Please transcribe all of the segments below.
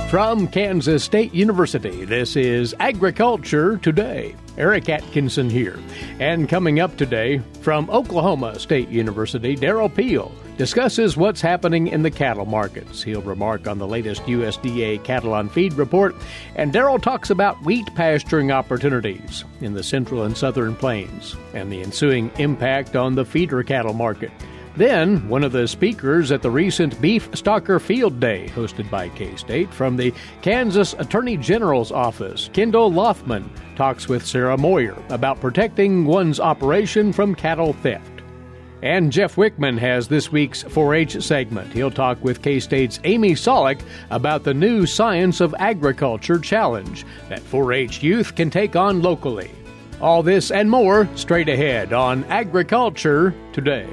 From Kansas State University, this is Agriculture Today. Eric Atkinson here. And coming up today, from Oklahoma State University, Derrell discusses what's happening in the cattle markets. He'll remark on the latest USDA cattle on feed report, and Derrell talks about wheat pasturing opportunities in the central and southern plains and the ensuing impact on the feeder cattle market. Then, one of the speakers at the recent Beef Stalker Field Day, hosted by K-State, from the Kansas Attorney General's office, Kendel Lothman, talks with Sarah Moyer about protecting one's operation from cattle theft. And Jeff Wickman has this week's 4-H segment. He'll talk with K-State's Amy Sollock about the new Science of Agriculture challenge that 4-H youth can take on locally. All this and more straight ahead on Agriculture Today.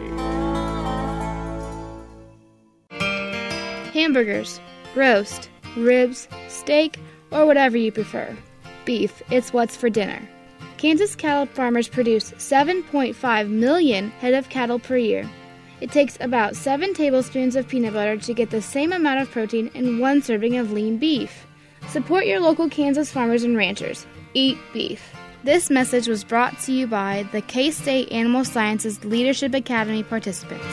Hamburgers, roast, ribs, steak, or whatever you prefer. Beef, it's what's for dinner. Kansas cattle farmers produce 7.5 million head of cattle per year. It takes about 7 tablespoons of peanut butter to get the same amount of protein in 1 serving of lean beef. Support your local Kansas farmers and ranchers. Eat beef. This message was brought to you by the K-State Animal Sciences Leadership Academy participants.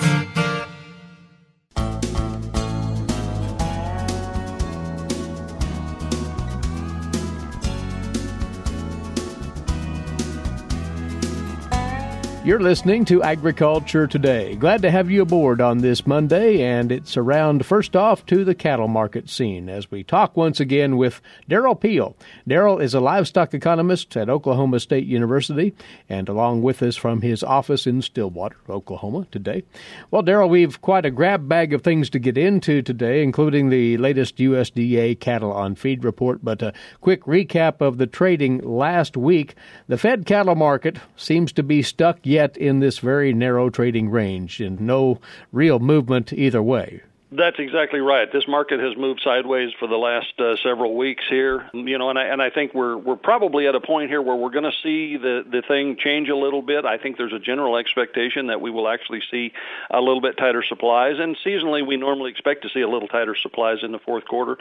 You're listening to Agriculture Today. Glad to have you aboard on this Monday, and it's around first off to the cattle market scene as we talk once again with Derrell. Derrell is a livestock economist at Oklahoma State University, and along with us from his office in Stillwater, Oklahoma, today. Well, Derrell, we've quite a grab bag of things to get into today, including the latest USDA cattle on feed report, but a quick recap of the trading last week. The fed cattle market seems to be stuck yet in this very narrow trading range and no real movement either way. That's exactly right. This market has moved sideways for the last several weeks here, and I think we're probably at a point here where we're going to see the thing change a little bit. I think there's a general expectation that we will actually see a little bit tighter supplies, and seasonally we normally expect to see a little tighter supplies in the fourth quarter.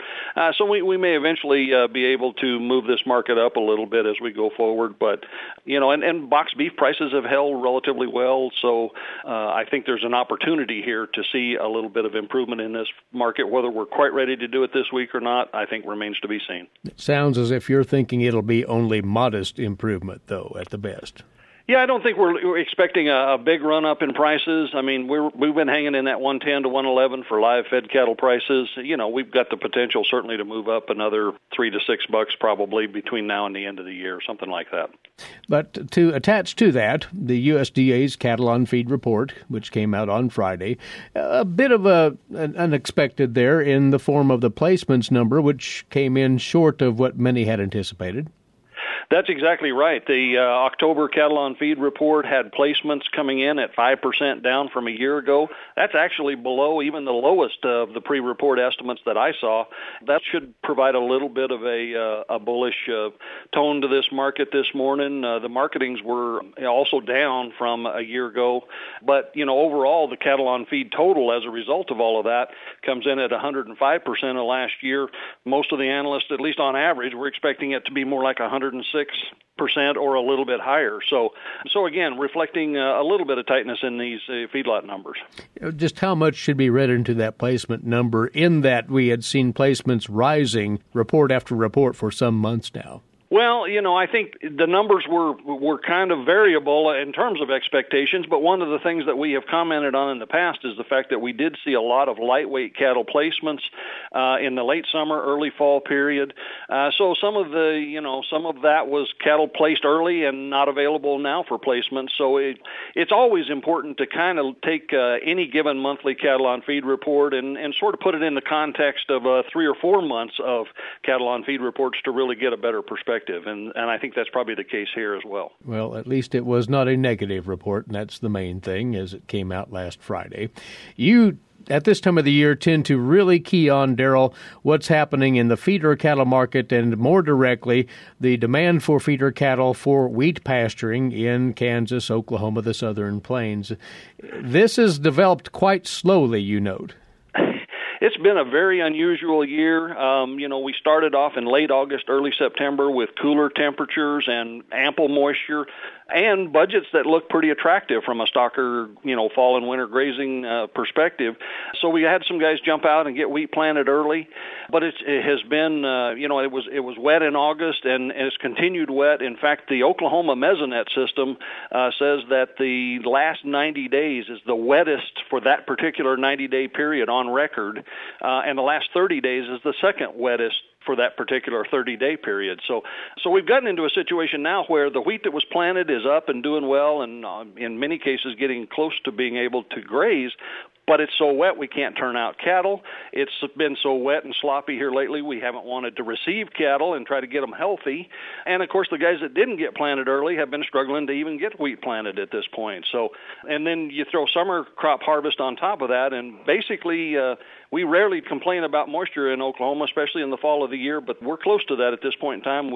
So we may eventually be able to move this market up a little bit as we go forward. But and boxed beef prices have held relatively well, so I think there's an opportunity here to see a little bit of improvement in this market. Whether we're quite ready to do it this week or not, I think remains to be seen. It sounds as if you're thinking it'll be only modest improvement, though, at the best. Yeah, I don't think we're expecting a big run-up in prices. I mean, we've been hanging in that 110 to 111 for live fed cattle prices. We've got the potential certainly to move up another $3 to $6 probably between now and the end of the year, something like that. But to attach to that, the USDA's cattle on feed report, which came out on Friday, a bit of an unexpected there in the form of the placements number, which came in short of what many had anticipated. That's exactly right. The October cattle on feed report had placements coming in at 5% down from a year ago. That's actually below even the lowest of the pre-report estimates that I saw. That should provide a little bit of a bullish tone to this market this morning. The marketings were also down from a year ago. But, overall, the cattle on feed total as a result of all of that comes in at 105% of last year. Most of the analysts, at least on average, were expecting it to be more like 106% or a little bit higher. So again, reflecting a little bit of tightness in these feedlot numbers. Just how much should be read into that placement number in that we had seen placements rising report after report for some months now? Well, I think the numbers were kind of variable in terms of expectations, but one of the things that we have commented on in the past is the fact that we did see a lot of lightweight cattle placements in the late summer, early fall period. So some of that was cattle placed early and not available now for placement. So it's always important to kind of take any given monthly cattle on feed report and sort of put it in the context of 3 or 4 months of cattle on feed reports to really get a better perspective. And I think that's probably the case here as well. Well, at least it was not a negative report, and that's the main thing, as it came out last Friday. You, at this time of the year, tend to really key on, Derrell, what's happening in the feeder cattle market and, more directly, the demand for feeder cattle for wheat pasturing in Kansas, Oklahoma, the southern plains. This is developed quite slowly, you note. It's been a very unusual year. We started off in late August, early September with cooler temperatures and ample moisture and budgets that look pretty attractive from a stocker, fall and winter grazing perspective. So we had some guys jump out and get wheat planted early, but it has been, it was wet in August and it's continued wet. In fact, the Oklahoma Mesonet system says that the last 90 days is the wettest for that particular 90-day period on record, and the last 30 days is the second wettest for that particular 30-day period. So we've gotten into a situation now where the wheat that was planted is up and doing well and in many cases getting close to being able to graze, but it's so wet we can't turn out cattle. It's been so wet and sloppy here lately we haven't wanted to receive cattle and try to get them healthy. And, of course, the guys that didn't get planted early have been struggling to even get wheat planted at this point. So, and then you throw summer crop harvest on top of that, and basically we rarely complain about moisture in Oklahoma, especially in the fall of the year, but we're close to that at this point in time.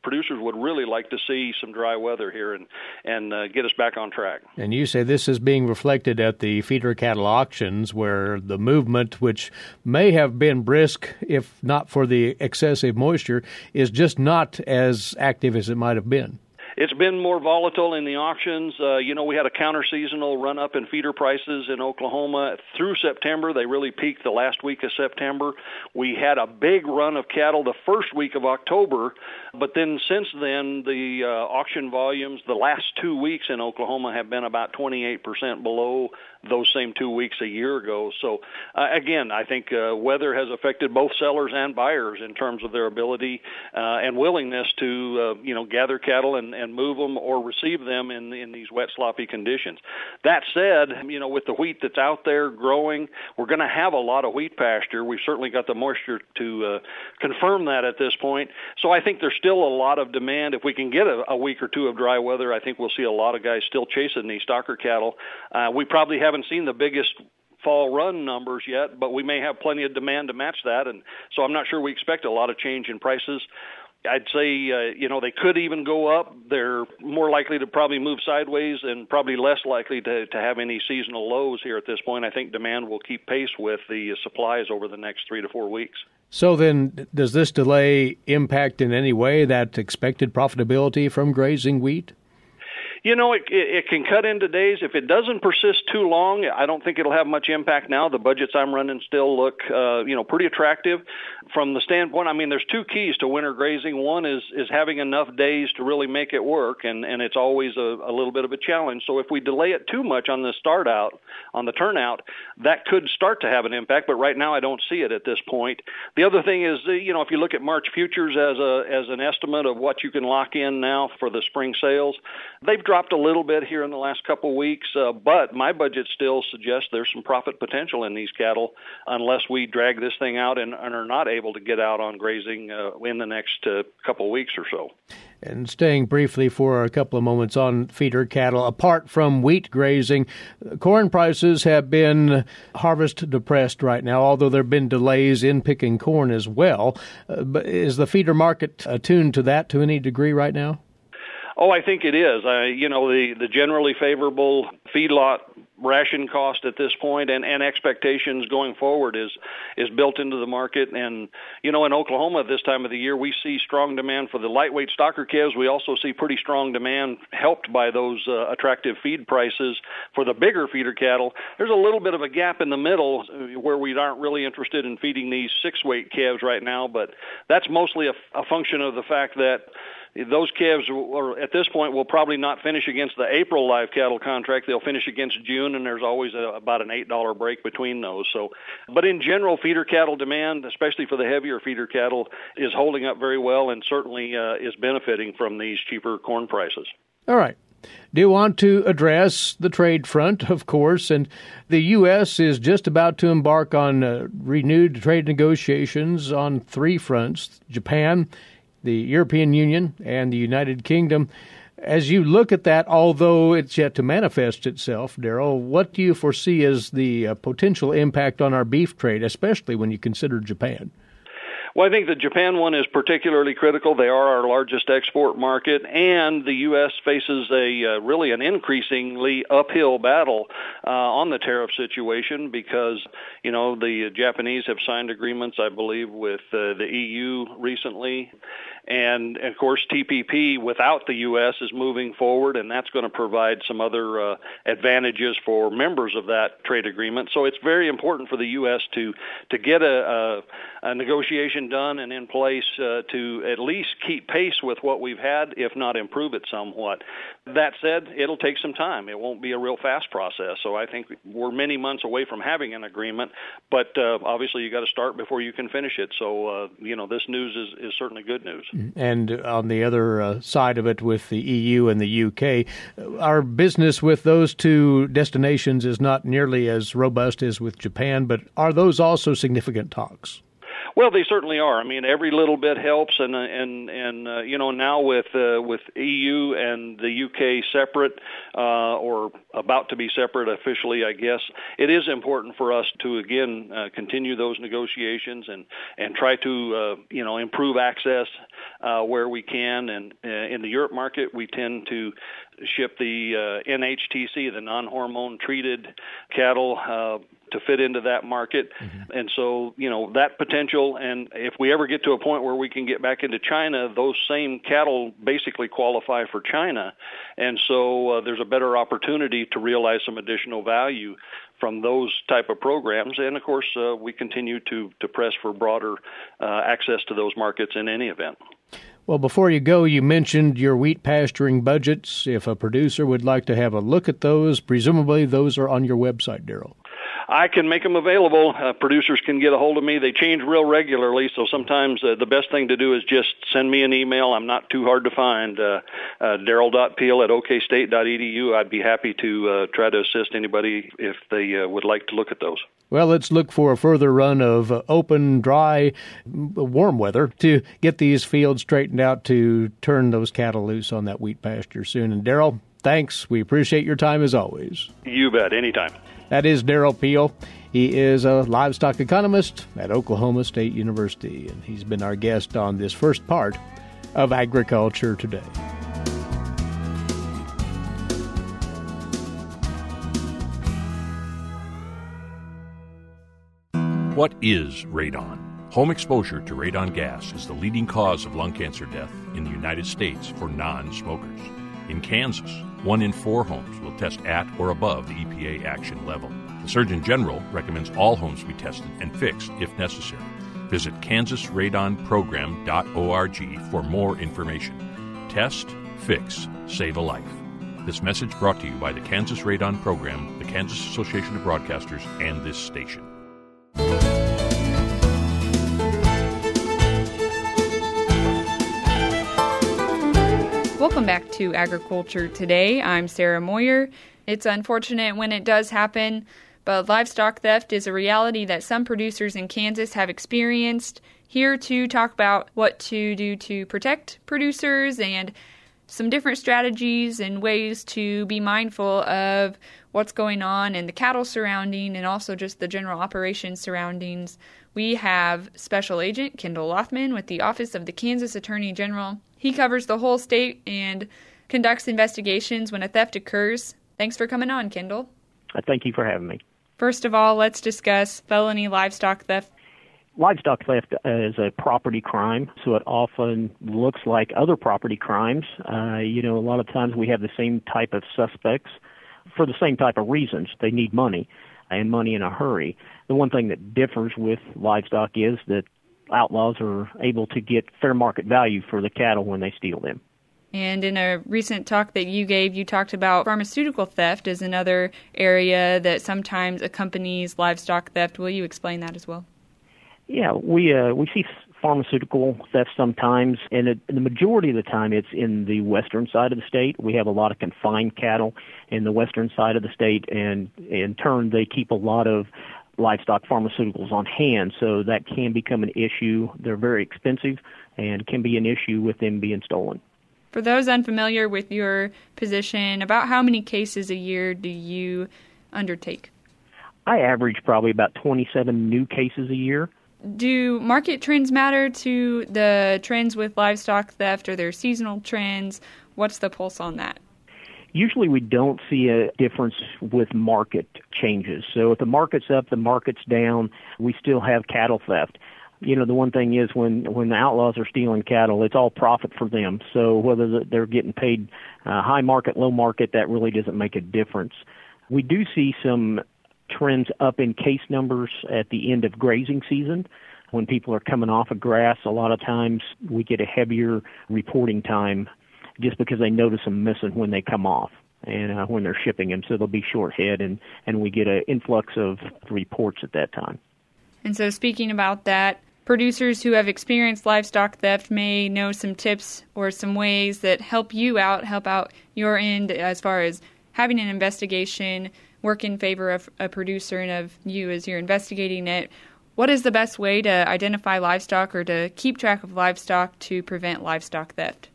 Producers would really like to see some dry weather here and get us back on track. And you say this is being reflected at the feeder cattle auctions, where the movement, which may have been brisk if not for the excessive moisture, is just not as active as it might have been. It's been more volatile in the auctions. We had a counter-seasonal run-up in feeder prices in Oklahoma through September. They really peaked the last week of September. We had a big run of cattle the first week of October, but then since then, the auction volumes the last 2 weeks in Oklahoma have been about 28% below those same 2 weeks a year ago. So, again, I think weather has affected both sellers and buyers in terms of their ability and willingness to, gather cattle and move them or receive them in these wet, sloppy conditions. That said, with the wheat that's out there growing, we're going to have a lot of wheat pasture. We've certainly got the moisture to confirm that at this point. So I think there's still a lot of demand. If we can get a week or two of dry weather, I think we'll see a lot of guys still chasing these stocker cattle. We probably haven't seen the biggest fall run numbers yet, but we may have plenty of demand to match that, and so I'm not sure we expect a lot of change in prices. I'd say, they could even go up. They're more likely to probably move sideways and probably less likely to have any seasonal lows here at this point. I think demand will keep pace with the supplies over the next 3 to 4 weeks. So then, does this delay impact in any way that expected profitability from grazing wheat? It can cut into days. If it doesn't persist too long, I don't think it'll have much impact now. The budgets I'm running still look, pretty attractive. From the standpoint, there's two keys to winter grazing. One is having enough days to really make it work, and it's always a little bit of a challenge. So if we delay it too much on the turnout, that could start to have an impact, but right now I don't see it at this point. The other thing is, if you look at March futures as an estimate of what you can lock in now for the spring sales, they've dropped a little bit here in the last couple of weeks, but my budget still suggests there's some profit potential in these cattle unless we drag this thing out and are not able to get out on grazing in the next couple of weeks or so. And staying briefly for a couple of moments on feeder cattle, apart from wheat grazing, corn prices have been harvest depressed right now, although there have been delays in picking corn as well. But is the feeder market attuned to that to any degree right now? Oh, I think it is. The generally favorable feedlot ration cost at this point and expectations going forward is built into the market. And, in Oklahoma at this time of the year, we see strong demand for the lightweight stocker calves. We also see pretty strong demand helped by those attractive feed prices for the bigger feeder cattle. There's a little bit of a gap in the middle where we aren't really interested in feeding these 6-weight calves right now, but that's mostly a function of the fact that those calves, at this point, will probably not finish against the April live cattle contract. They'll finish against June, and there's always about an $8 break between those. So, but in general, feeder cattle demand, especially for the heavier feeder cattle, is holding up very well and certainly is benefiting from these cheaper corn prices. All right. Do want to address the trade front, of course, and the U.S. is just about to embark on renewed trade negotiations on 3 fronts: Japan, the European Union, and the United Kingdom. As you look at that, although it's yet to manifest itself, Derrell, what do you foresee as the potential impact on our beef trade, especially when you consider Japan? Well, I think the Japan one is particularly critical. They are our largest export market, and the U.S. faces really an increasingly uphill battle on the tariff situation because, the Japanese have signed agreements, I believe, with the EU recently. And, of course, TPP without the U.S. is moving forward, and that's going to provide some other advantages for members of that trade agreement. So it's very important for the U.S. to get a negotiation done and in place to at least keep pace with what we've had, if not improve it somewhat. That said, it'll take some time. It won't be a real fast process. So I think we're many months away from having an agreement, but obviously you got to start before you can finish it. So, this news is certainly good news. And on the other side of it, with the EU and the UK, our business with those two destinations is not nearly as robust as with Japan, but are those also significant talks? Well, they certainly are. I mean, every little bit helps, and now with EU and the UK separate or about to be separate officially, I guess it is important for us to again continue those negotiations and try to improve access where we can. And in the Europe market, we tend to ship the NHTC, the non-hormone treated cattle, to fit into that market. Mm-hmm. And so, that potential, and if we ever get to a point where we can get back into China, those same cattle basically qualify for China. And so there's a better opportunity to realize some additional value from those type of programs. And of course, we continue to press for broader access to those markets in any event. Well, before you go, you mentioned your wheat pasturing budgets. If a producer would like to have a look at those, presumably those are on your website, Derrell. I can make them available. Producers can get a hold of me. They change real regularly, so sometimes the best thing to do is just send me an email. I'm not too hard to find. Derrell.peel@okstate.edu. I'd be happy to try to assist anybody if they would like to look at those. Well, let's look for a further run of open, dry, warm weather to get these fields straightened out to turn those cattle loose on that wheat pasture soon. And Derrell, thanks. We appreciate your time as always. You bet. Anytime. That is Derrell Peel. He is a livestock economist at Oklahoma State University, and he's been our guest on this first part of Agriculture Today. What is radon? Home exposure to radon gas is the leading cause of lung cancer death in the United States for non-smokers. In Kansas, 1 in 4 homes will test at or above the EPA action level. The Surgeon General recommends all homes be tested and fixed if necessary. Visit kansasradonprogram.org for more information. Test, fix, save a life. This message brought to you by the Kansas Radon Program, the Kansas Association of Broadcasters, and this station. Welcome back to Agriculture Today. I'm Sarah Moyer. It's unfortunate when it does happen, but livestock theft is a reality that some producers in Kansas have experienced. Here to talk about what to do to protect producers and some different strategies and ways to be mindful of what's going on in the cattle surrounding and also just the general operations surroundings. We have Special Agent Kendel Lothman with the Office of the Kansas Attorney General. He covers the whole state and conducts investigations when a theft occurs. Thanks for coming on, Kendel. Thank you for having me. First of all, let's discuss felony livestock theft. Livestock theft is a property crime, so it often looks like other property crimes. A lot of times we have the same type of suspects for the same type of reasons. They need money, and money in a hurry. The one thing that differs with livestock is that outlaws are able to get fair market value for the cattle when they steal them. And in a recent talk that you gave, you talked about pharmaceutical theft as another area that sometimes accompanies livestock theft. Will you explain that as well? Yeah, we see pharmaceutical theft sometimes, and the majority of the time it's in the western side of the state. We have a lot of confined cattle in the western side of the state, and in turn they keep a lot of livestock pharmaceuticals on hand, so that can become an issue. They're very expensive and can be an issue with them being stolen. For those unfamiliar with your position, about how many cases a year do you undertake? I average probably about 27 new cases a year. Do market trends matter to the trends with livestock theft? Are there seasonal trends? What's the pulse on that? Usually we don't see a difference with market changes. So if the market's up, the market's down, we still have cattle theft. The one thing is when the outlaws are stealing cattle, it's all profit for them. So whether they're getting paid high market, low market, that really doesn't make a difference. We do see some trends up in case numbers at the end of grazing season. When people are coming off of grass, a lot of times we get a heavier reporting time just because they notice them missing when they come off and when they're shipping them. So they'll be short head, and we get an influx of reports at that time. And so speaking about that, producers who have experienced livestock theft may know some tips or some ways that help out your end as far as having an investigation, work in favor of a producer and of you as you're investigating it. What is the best way to identify livestock or to keep track of livestock to prevent livestock theft?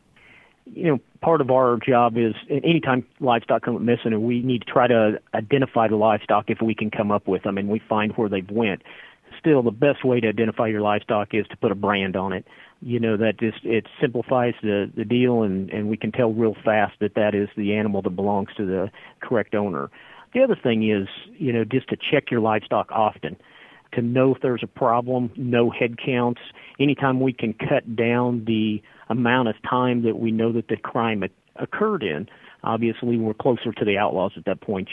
Part of our job is anytime livestock come missing, and we need to try to identify the livestock if we can come up with them and we find where they've went. Still, the best way to identify your livestock is to put a brand on it. It simplifies the deal, and we can tell real fast that is the animal that belongs to the correct owner. The other thing is, just to check your livestock often, to know if there's a problem, know head counts. Anytime we can cut down the amount of time that we know that the crime occurred in, obviously we're closer to the outlaws at that point,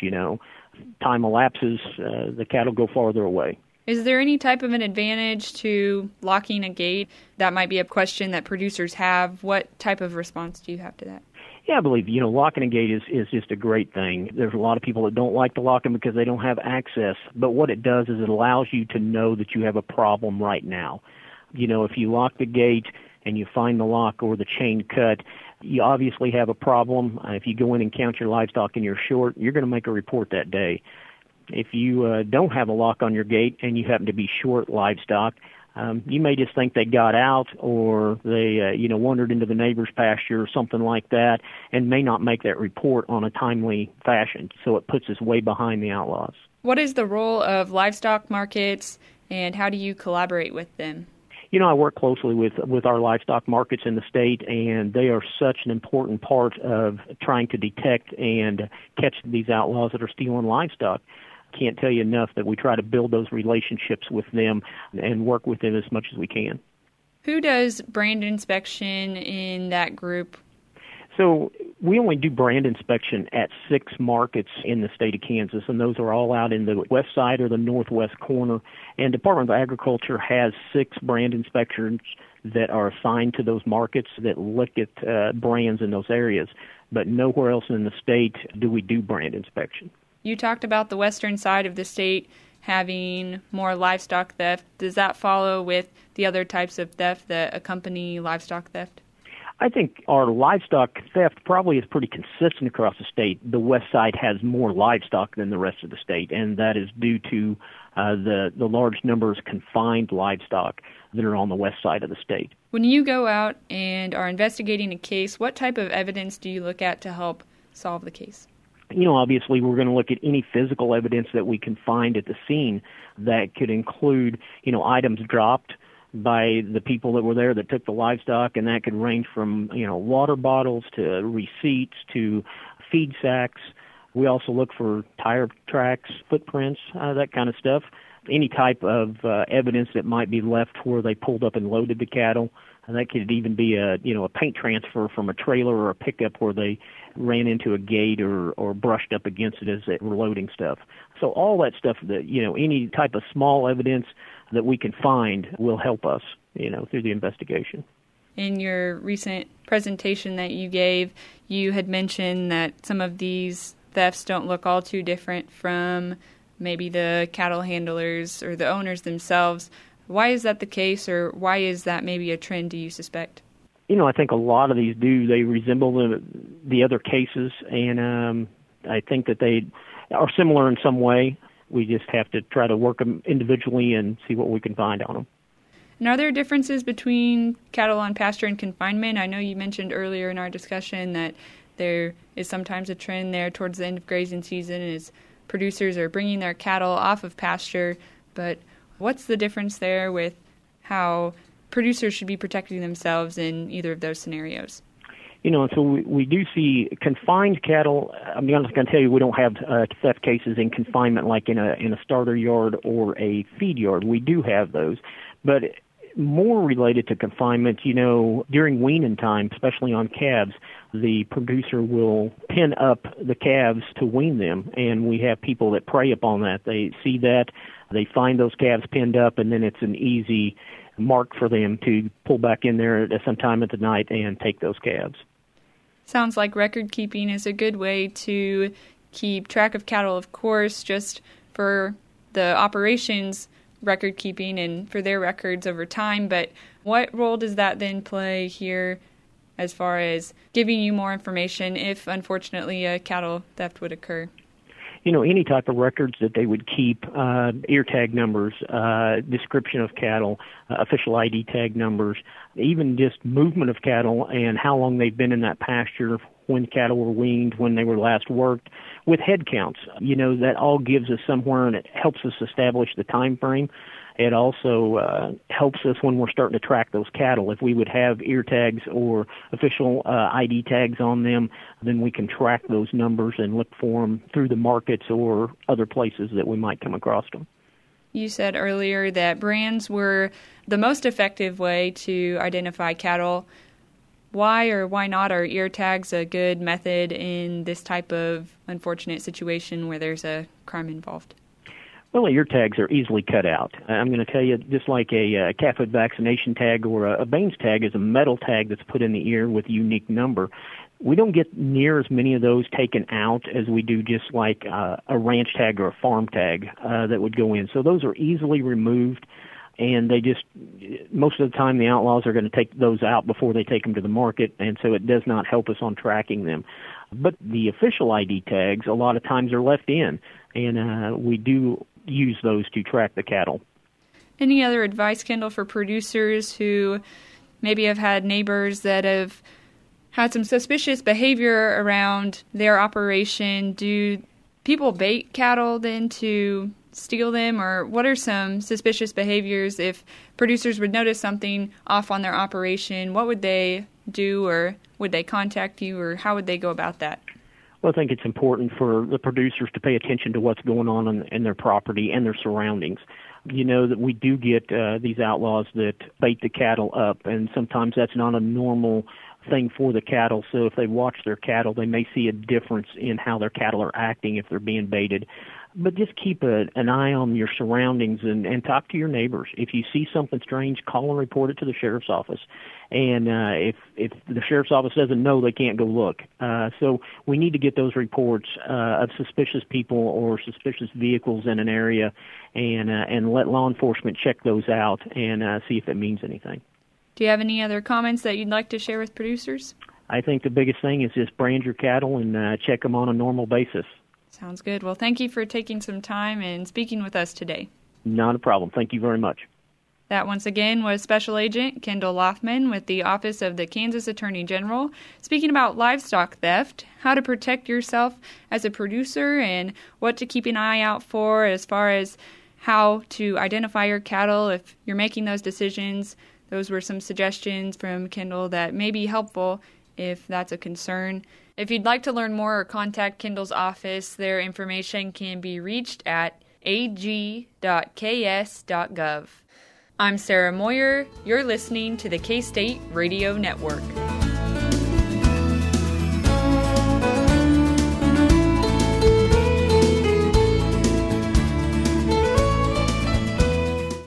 Time elapses, the cattle go farther away. Is there any type of an advantage to locking a gate? That might be a question that producers have. What type of response do you have to that? Yeah, I believe, locking a gate is just a great thing. There's a lot of people that don't like to lock them because they don't have access. But what it does is it allows you to know that you have a problem right now. If you lock the gate and you find the lock or the chain cut, you obviously have a problem. If you go in and count your livestock and you're short, you're going to make a report that day. If you don't have a lock on your gate and you happen to be short livestock, you may just think they got out or they, wandered into the neighbor's pasture or something like that and may not make that report on a timely fashion. So it puts us way behind the outlaws. What is the role of livestock markets and how do you collaborate with them? I work closely with our livestock markets in the state, and they are such an important part of trying to detect and catch these outlaws that are stealing livestock. Can't tell you enough that we try to build those relationships with them and work with them as much as we can. Who does brand inspection in that group? So we only do brand inspection at 6 markets in the state of Kansas, and those are all out in the west side or the northwest corner. And Department of Agriculture has 6 brand inspectors that are assigned to those markets that look at brands in those areas. But nowhere else in the state do we do brand inspection. You talked about the western side of the state having more livestock theft. Does that follow with the other types of theft that accompany livestock theft? I think our livestock theft probably is pretty consistent across the state. The west side has more livestock than the rest of the state, and that is due to the large numbers of confined livestock that are on the west side of the state. When you go out and are investigating a case, what type of evidence do you look at to help solve the case? Obviously we're going to look at any physical evidence that we can find at the scene that could include, items dropped by the people that were there that took the livestock, and that could range from, water bottles to receipts to feed sacks. We also look for tire tracks, footprints, that kind of stuff. Any type of evidence that might be left where they pulled up and loaded the cattle. And that could even be a paint transfer from a trailer or a pickup where they ran into a gate or brushed up against it as they were loading stuff. So all that stuff that, any type of small evidence that we can find will help us, through the investigation. In your recent presentation that you gave, you had mentioned that some of these thefts don't look all too different from maybe the cattle handlers or the owners themselves. Why is that the case, or why is that maybe a trend, do you suspect? I think a lot of these they resemble the other cases, and I think that they are similar in some way. We just have to try to work them individually and see what we can find on them. And are there differences between cattle on pasture and confinement? I know you mentioned earlier in our discussion that there is sometimes a trend there towards the end of grazing season as producers are bringing their cattle off of pasture, but what's the difference there with how producers should be protecting themselves in either of those scenarios. So we do see confined cattle. I'm just going to tell you we don't have theft cases in confinement like in a starter yard or a feed yard. We do have those, but more related to confinement, during weaning time, especially on calves, the producer will pin up the calves to wean them, and we have people that prey upon that. They see that, they find those calves pinned up, and then it's an easy mark for them to pull back in there at some time at the night and take those calves. Sounds like record keeping is a good way to keep track of cattle, of course, just for the operations record keeping and for their records over time. But what role does that then play here as far as giving you more information if, unfortunately, a cattle theft would occur? Any type of records that they would keep, ear tag numbers, description of cattle, official ID tag numbers, even just movement of cattle and how long they've been in that pasture, when cattle were weaned, when they were last worked, with head counts. That all gives us somewhere, and it helps us establish the time frame. It also helps us when we're starting to track those cattle. If we would have ear tags or official ID tags on them, then we can track those numbers and look for them through the markets or other places that we might come across them. You said earlier that brands were the most effective way to identify cattle. Why or why not are ear tags a good method in this type of unfortunate situation where there's a crime involved? Well, ear tags are easily cut out. I'm going to tell you, just like a calf foot vaccination tag or a Baines tag is a metal tag that's put in the ear with a unique number. We don't get near as many of those taken out as we do just like a ranch tag or a farm tag that would go in. So those are easily removed, and most of the time the outlaws are going to take those out before they take them to the market, and so it does not help us on tracking them. But the official ID tags a lot of times are left in, and we do use those to track the cattle. Any other advice, Kendel, for producers who maybe have had neighbors that have had some suspicious behavior around their operation? Do people bait cattle then to steal them, or what are some suspicious behaviors if producers would notice something off on their operation? What would they do, or would they contact you, or how would they go about that? Well, I think it's important for the producers to pay attention to what's going on in their property and their surroundings. That we do get these outlaws that bait the cattle up, and sometimes that's not a normal thing for the cattle. So if they watch their cattle, they may see a difference in how their cattle are acting if they're being baited. But just keep an eye on your surroundings and talk to your neighbors. If you see something strange, call and report it to the sheriff's office. And if the sheriff's office doesn't know, they can't go look. So we need to get those reports of suspicious people or suspicious vehicles in an area, and let law enforcement check those out and see if it means anything. Do you have any other comments that you'd like to share with producers? I think the biggest thing is just brand your cattle and check them on a normal basis. Sounds good. Well, thank you for taking some time and speaking with us today. Not a problem. Thank you very much. That once again was Special Agent Kendel Lothman with the Office of the Kansas Attorney General, speaking about livestock theft, how to protect yourself as a producer, and what to keep an eye out for as far as how to identify your cattle if you're making those decisions. Those were some suggestions from Kendel that may be helpful if that's a concern. If you'd like to learn more or contact Kendel's office, their information can be reached at ag.ks.gov. I'm Sarah Moyer. You're listening to the K-State Radio Network.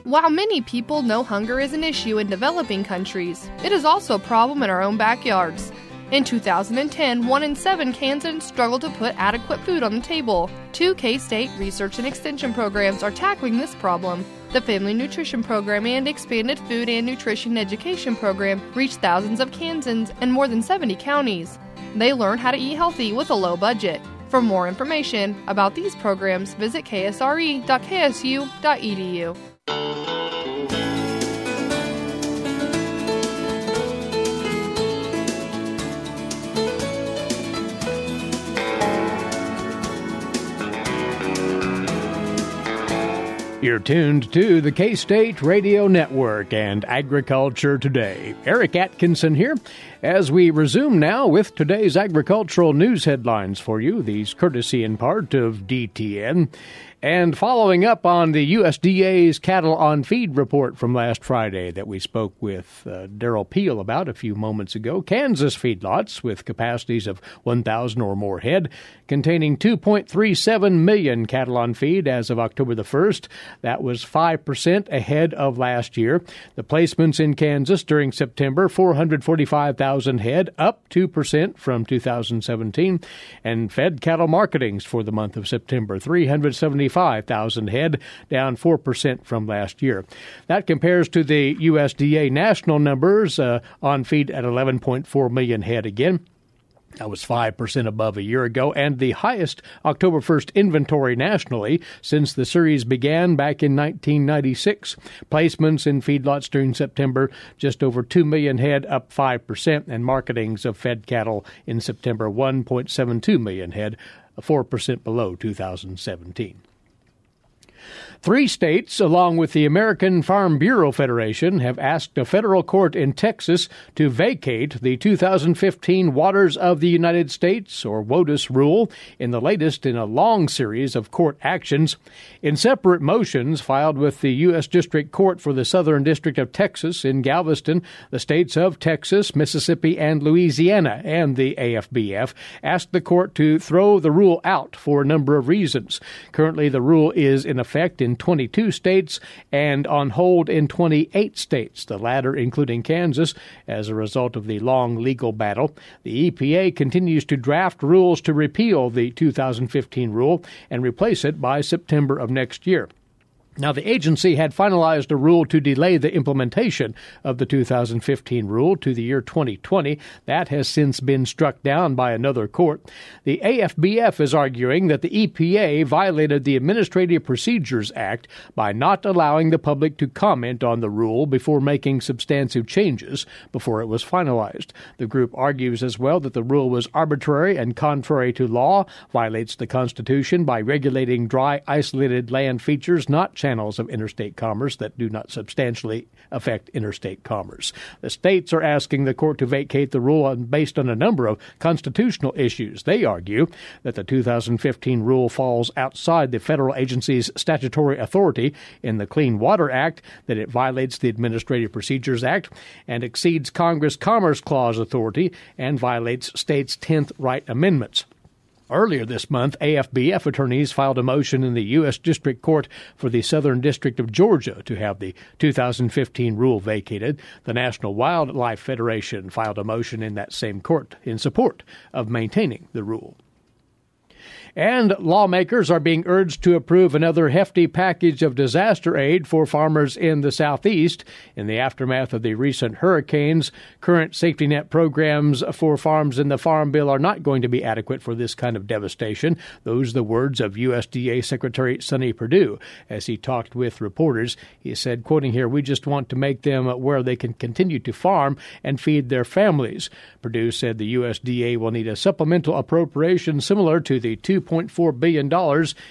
While many people know hunger is an issue in developing countries, it is also a problem in our own backyards. In 2010, 1 in 7 Kansans struggled to put adequate food on the table. 2 K-State research and extension programs are tackling this problem. The Family Nutrition Program and Expanded Food and Nutrition Education Program reach thousands of Kansans in more than 70 counties. They learn how to eat healthy with a low budget. For more information about these programs, visit ksre.ksu.edu. You're tuned to the K-State Radio Network and Agriculture Today. Eric Atkinson here as we resume now with today's agricultural news headlines for you, these courtesy in part of DTN. And following up on the USDA's cattle on feed report from last Friday that we spoke with Derrell Peel about a few moments ago, Kansas feedlots with capacities of 1,000 or more head, containing 2.37 million cattle on feed as of October the 1st. That was 5% ahead of last year. The placements in Kansas during September, 445,000 head, up 2% from 2017. And fed cattle marketings for the month of September, 375,000 head, down 4% from last year. That compares to the USDA national numbers on feed at 11.4 million head again. That was 5% above a year ago, and the highest October 1st inventory nationally since the series began back in 1996. Placements in feedlots during September, just over 2 million head, up 5%, and marketings of fed cattle in September, 1.72 million head, 4% below 2017. 3 states, along with the American Farm Bureau Federation, have asked a federal court in Texas to vacate the 2015 Waters of the United States, or WOTUS, rule, in the latest in a long series of court actions. In separate motions filed with the U.S. District Court for the Southern District of Texas in Galveston, the states of Texas, Mississippi, and Louisiana, and the AFBF, asked the court to throw the rule out for a number of reasons. Currently, the rule is in effect in 22 states and on hold in 28 states, the latter including Kansas, as a result of the long legal battle. The EPA continues to draft rules to repeal the 2015 rule and replace it by September of next year. Now, the agency had finalized a rule to delay the implementation of the 2015 rule to the year 2020. That has since been struck down by another court. The AFBF is arguing that the EPA violated the Administrative Procedures Act by not allowing the public to comment on the rule before making substantive changes before it was finalized. The group argues as well that the rule was arbitrary and contrary to law, violates the Constitution by regulating dry, isolated land features, not channels of interstate commerce that do not substantially affect interstate commerce. The states are asking the court to vacate the rule based on a number of constitutional issues. They argue that the 2015 rule falls outside the federal agency's statutory authority in the Clean Water Act, that it violates the Administrative Procedures Act, and exceeds Congress' Commerce Clause authority, and violates states' 10th right amendments. Earlier this month, AFBF attorneys filed a motion in the U.S. District Court for the Southern District of Georgia to have the 2015 rule vacated. The National Wildlife Federation filed a motion in that same court in support of maintaining the rule. And lawmakers are being urged to approve another hefty package of disaster aid for farmers in the Southeast in the aftermath of the recent hurricanes. Current safety net programs for farms in the Farm Bill are not going to be adequate for this kind of devastation. Those are the words of USDA Secretary Sonny Perdue as he talked with reporters. He said, quoting here, "We just want to make them where they can continue to farm and feed their families." Perdue said the USDA will need a supplemental appropriation similar to the $2.4 billion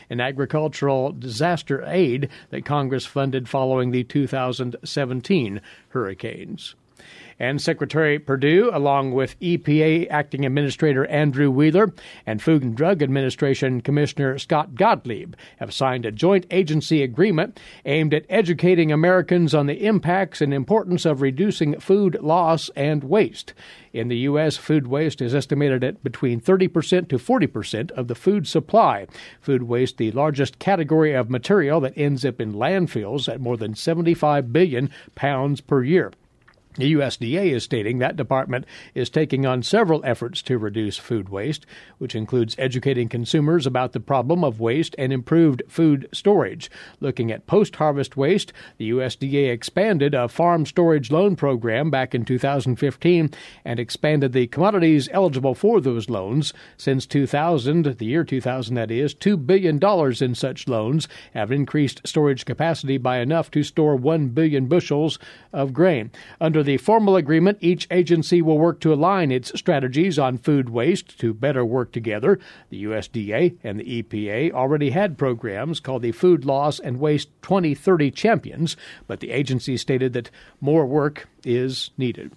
in agricultural disaster aid that Congress funded following the 2017 hurricanes. And Secretary Perdue, along with EPA Acting Administrator Andrew Wheeler and Food and Drug Administration Commissioner Scott Gottlieb, have signed a joint agency agreement aimed at educating Americans on the impacts and importance of reducing food loss and waste. In the U.S., food waste is estimated at between 30% to 40% of the food supply. Food waste, the largest category of material that ends up in landfills at more than 75 billion pounds per year. The USDA is stating that department is taking on several efforts to reduce food waste, which includes educating consumers about the problem of waste and improved food storage. Looking at post-harvest waste, the USDA expanded a farm storage loan program back in 2015 and expanded the commodities eligible for those loans. Since 2000, the year 2000 that is, $2 billion in such loans have increased storage capacity by enough to store 1 billion bushels of grain. Under Under the formal agreement, each agency will work to align its strategies on food waste to better work together. The USDA and the EPA already had programs called the Food Loss and Waste 2030 Champions, but the agency stated that more work is needed.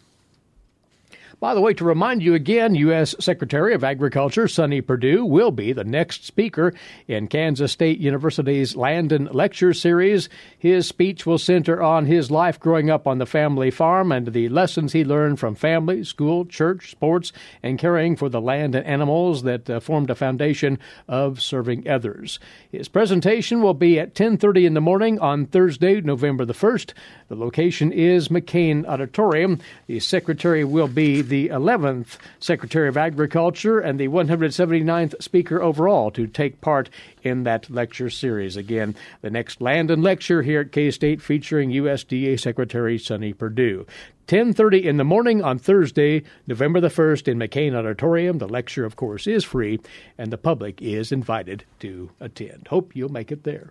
By the way, to remind you again, U.S. Secretary of Agriculture Sonny Perdue will be the next speaker in Kansas State University's Landon Lecture Series. His speech will center on his life growing up on the family farm and the lessons he learned from family, school, church, sports, and caring for the land and animals that formed a foundation of serving others. His presentation will be at 10:30 in the morning on Thursday, November the 1st. The location is McCain Auditorium. The Secretary will be the 11th Secretary of Agriculture and the 179th speaker overall to take part in that lecture series. Again, the next Landon Lecture here at K-State featuring USDA Secretary Sonny Perdue. 10:30 in the morning on Thursday, November the 1st in McCain Auditorium. The lecture, of course, is free, and the public is invited to attend. Hope you'll make it there.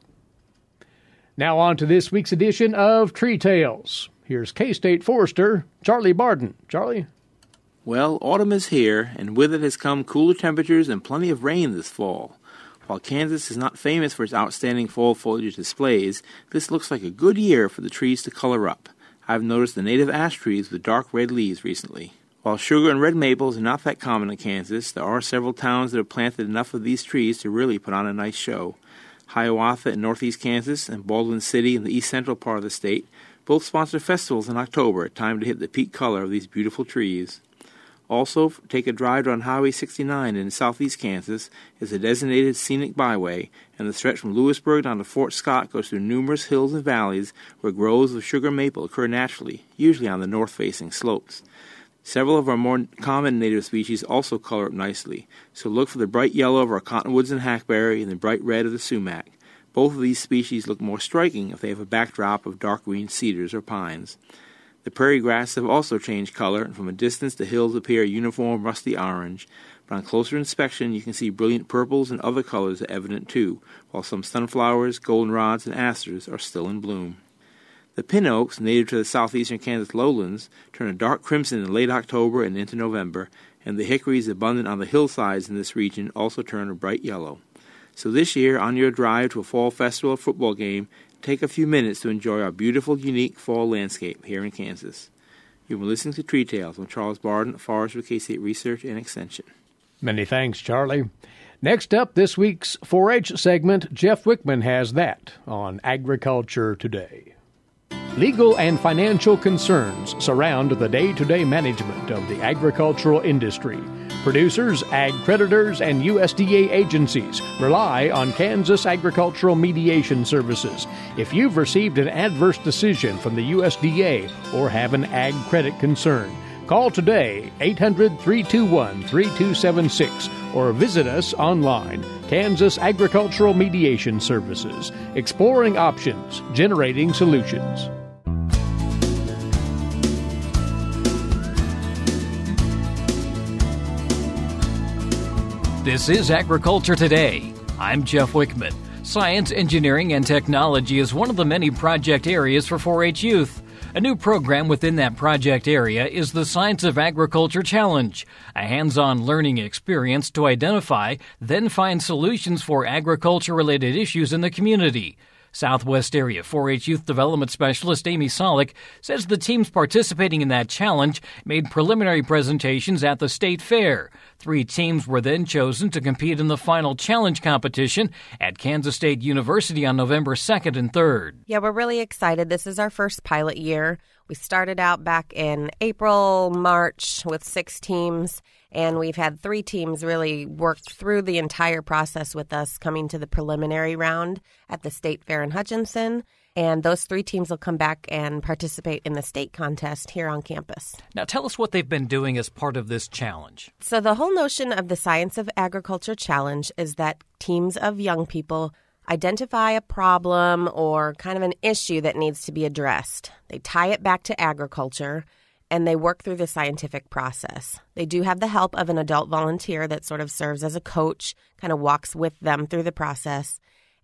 Now on to this week's edition of Tree Tales. Here's K-State forester Charlie Barden. Charlie? Well, autumn is here, and with it has come cooler temperatures and plenty of rain this fall. While Kansas is not famous for its outstanding fall foliage displays, this looks like a good year for the trees to color up. I've noticed the native ash trees with dark red leaves recently. While sugar and red maples are not that common in Kansas, there are several towns that have planted enough of these trees to really put on a nice show. Hiawatha in northeast Kansas and Baldwin City in the east central part of the state both sponsor festivals in October, a time to hit the peak color of these beautiful trees. Also, take a drive on Highway 69 in southeast Kansas is a designated scenic byway, and the stretch from Lewisburg down to Fort Scott goes through numerous hills and valleys where groves of sugar maple occur naturally, usually on the north-facing slopes. Several of our more common native species also color up nicely, so look for the bright yellow of our cottonwoods and hackberry and the bright red of the sumac. Both of these species look more striking if they have a backdrop of dark green cedars or pines. The prairie grasses have also changed color, and from a distance the hills appear a uniform rusty orange, but on closer inspection you can see brilliant purples and other colors are evident too, while some sunflowers, goldenrods, and asters are still in bloom. The pin oaks, native to the southeastern Kansas lowlands, turn a dark crimson in late October and into November, and the hickories abundant on the hillsides in this region also turn a bright yellow. So this year, on your drive to a fall festival or football game, take a few minutes to enjoy our beautiful, unique fall landscape here in Kansas. You've been listening to Tree Tales. I'm Charles Barden, forester with KSRE Research and Extension. Many thanks, Charlie. Next up, this week's 4-H segment, Jeff Wickman has that on Agriculture Today. Legal and financial concerns surround the day-to-day management of the agricultural industry. Producers, ag creditors, and USDA agencies rely on Kansas Agricultural Mediation Services. If you've received an adverse decision from the USDA or have an ag credit concern, call today 800-321-3276 or visit us online. Kansas Agricultural Mediation Services, exploring options, generating solutions. This is Agriculture Today. I'm Jeff Wickman. Science, engineering, and technology is one of the many project areas for 4-H youth. A new program within that project area is the Science of Agriculture Challenge, a hands-on learning experience to identify, then find solutions for agriculture-related issues in the community. Southwest Area 4-H Youth Development Specialist Amy Sollock says the teams participating in that challenge made preliminary presentations at the state fair. 3 teams were then chosen to compete in the final challenge competition at Kansas State University on November 2nd and 3rd. Yeah, we're really excited. This is our first pilot year. We started out back in April, March with 6 teams. And we've had 3 teams really work through the entire process with us, coming to the preliminary round at the State Fair in Hutchinson. And those 3 teams will come back and participate in the state contest here on campus. Now tell us what they've been doing as part of this challenge. So the whole notion of the Science of Agriculture Challenge is that teams of young people identify a problem or kind of an issue that needs to be addressed. They tie it back to agriculture, and they work through the scientific process. They do have the help of an adult volunteer that sort of serves as a coach, kind of walks with them through the process.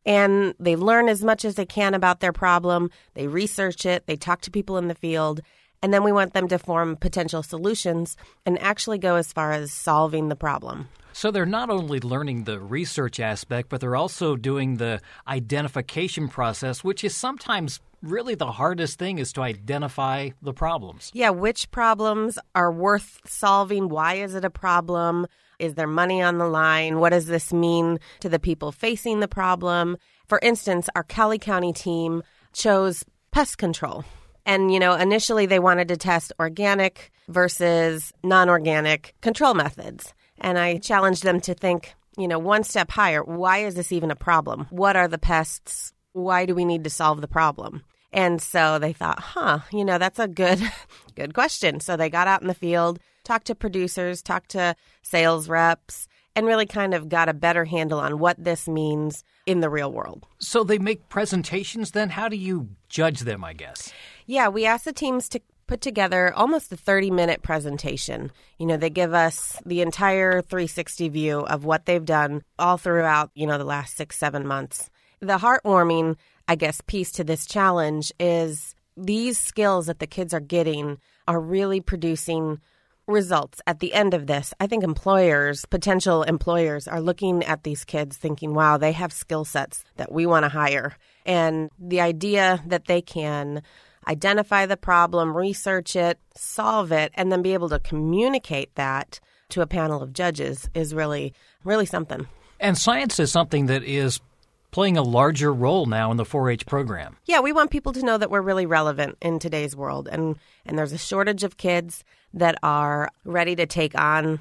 And they learn as much as they can about their problem. They research it. They talk to people in the field. And then we want them to form potential solutions and actually go as far as solving the problem. So they're not only learning the research aspect, but they're also doing the identification process, which is sometimes really the hardest thing, is to identify the problems. Yeah, which problems are worth solving? Why is it a problem? Is there money on the line? What does this mean to the people facing the problem? For instance, our Cowley County team chose pest control. And, initially they wanted to test organic versus non-organic control methods. And I challenged them to think, one step higher. Why is this even a problem? What are the pests? Why do we need to solve the problem? And so they thought, that's a good question. So they got out in the field, talked to producers, talked to sales reps, and really kind of got a better handle on what this means in the real world. So they make presentations then? How do you judge them, I guess? Yeah, we asked the teams to put together almost a 30-minute presentation. They give us the entire 360 view of what they've done all throughout, the last 6-7 months. The heartwarming, I guess, piece to this challenge is these skills that the kids are getting are really producing results at the end of this. I think potential employers are looking at these kids thinking, wow, they have skill sets that we want to hire. And the idea that they can identify the problem, research it, solve it, and then be able to communicate that to a panel of judges is really, really something. And science is something that is playing a larger role now in the 4-H program. Yeah, we want people to know that we're really relevant in today's world. And there's a shortage of kids that are ready to take on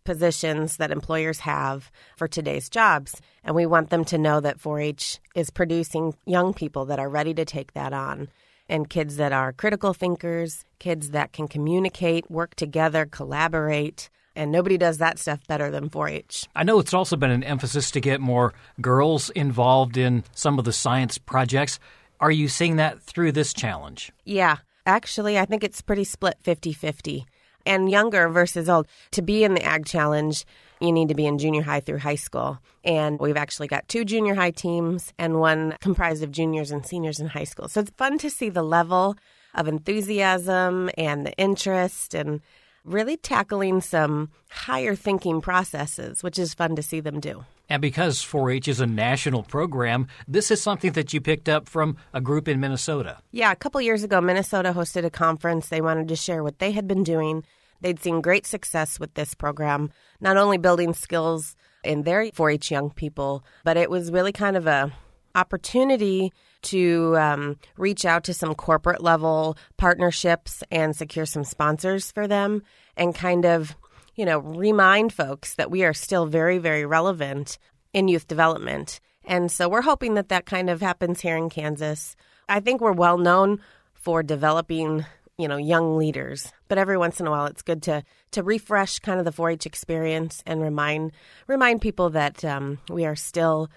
positions that employers have for today's jobs. And we want them to know that 4-H is producing young people that are ready to take that on. And kids that are critical thinkers, kids that can communicate, work together, collaborate. And nobody does that stuff better than 4-H. I know it's also been an emphasis to get more girls involved in some of the science projects. Are you seeing that through this challenge? Yeah. Actually, I think it's pretty split 50-50. And younger versus old. To be in the Ag Challenge, you need to be in junior high through high school. And we've actually got 2 junior high teams and one comprised of juniors and seniors in high school. So it's fun to see the level of enthusiasm and the interest and really tackling some higher thinking processes, which is fun to see them do. And because 4-H is a national program, this is something that you picked up from a group in Minnesota. Yeah, a couple years ago, Minnesota hosted a conference. They wanted to share what they had been doing. They'd seen great success with this program, not only building skills in their 4-H young people, but it was really kind of a opportunity to reach out to some corporate level partnerships and secure some sponsors for them and kind of, remind folks that we are still very, very relevant in youth development. And so we're hoping that that kind of happens here in Kansas. I think we're well known for developing, young leaders. But every once in a while, it's good to refresh kind of the 4-H experience and remind people that we are still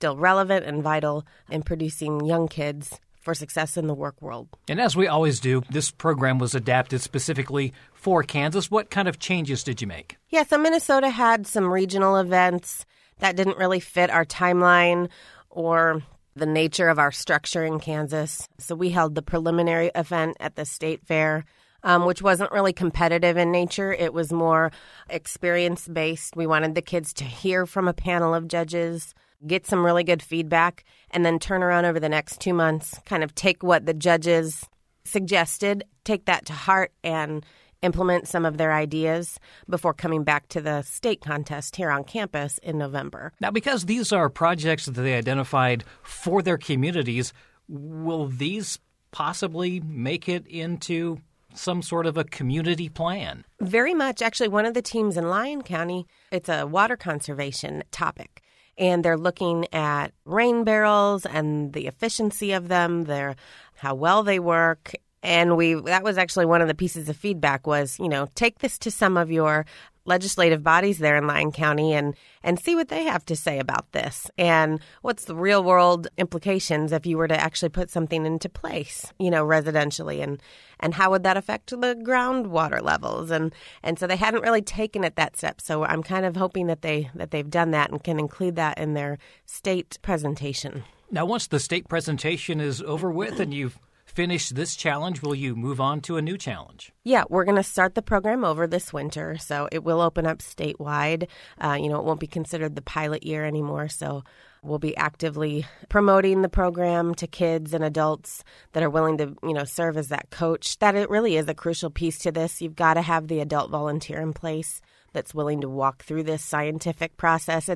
relevant and vital in producing young kids for success in the work world. And as we always do, this program was adapted specifically for Kansas. What kind of changes did you make? Yeah, so Minnesota had some regional events that didn't really fit our timeline or the nature of our structure in Kansas. So we held the preliminary event at the state fair, which wasn't really competitive in nature. It was more experience-based. We wanted the kids to hear from a panel of judges, get some really good feedback, and then turn around over the next 2 months, kind of take what the judges suggested, take that to heart, and implement some of their ideas before coming back to the state contest here on campus in November. Now, because these are projects that they identified for their communities, will these possibly make it into some sort of a community plan? Very much. Actually, one of the teams in Lyon County, it's a water conservation topic. And they're looking at rain barrels and the efficiency of them, how well they work. And that was actually one of the pieces of feedback was, take this to some of your legislative bodies there in Lyon County and see what they have to say about this. And what's the real world implications if you were to actually put something into place, residentially, and how would that affect the groundwater levels? And so they hadn't really taken it that step. So I'm kind of hoping that they've done that and can include that in their state presentation. Now, once the state presentation is over with and you've finish this challenge, will you move on to a new challenge? Yeah, we're going to start the program over this winter, so it will open up statewide. It won't be considered the pilot year anymore, so we'll be actively promoting the program to kids and adults that are willing to, serve as that coach. That it really is a crucial piece to this. You've got to have the adult volunteer in place that's willing to walk through this scientific process.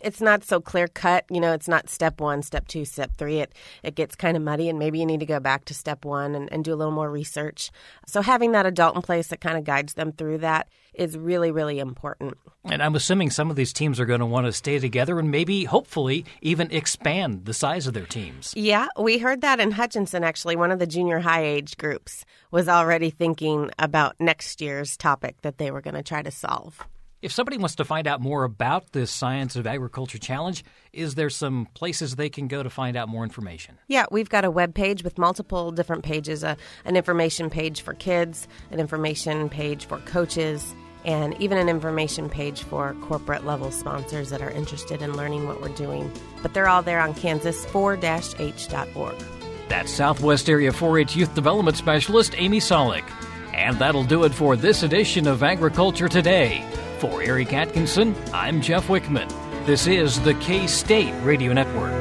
It's not so clear cut, it's not step 1, step 2, step 3. It gets kind of muddy, and maybe you need to go back to step 1 and do a little more research. So having that adult in place that kind of guides them through that is really, really important. And I'm assuming some of these teams are going to want to stay together and maybe, hopefully, even expand the size of their teams. Yeah, we heard that in Hutchinson, actually. One of the junior high age groups was already thinking about next year's topic that they were going to try to solve. If somebody wants to find out more about this Science of Agriculture Challenge, is there some places they can go to find out more information? Yeah, we've got a web page with multiple different pages, an information page for kids, an information page for coaches, and even an information page for corporate-level sponsors that are interested in learning what we're doing. But they're all there on kansas4-h.org. That's Southwest Area 4-H Youth Development Specialist Amy Sollock. And that'll do it for this edition of Agriculture Today. For Eric Atkinson, I'm Jeff Wickman. This is the K-State Radio Network.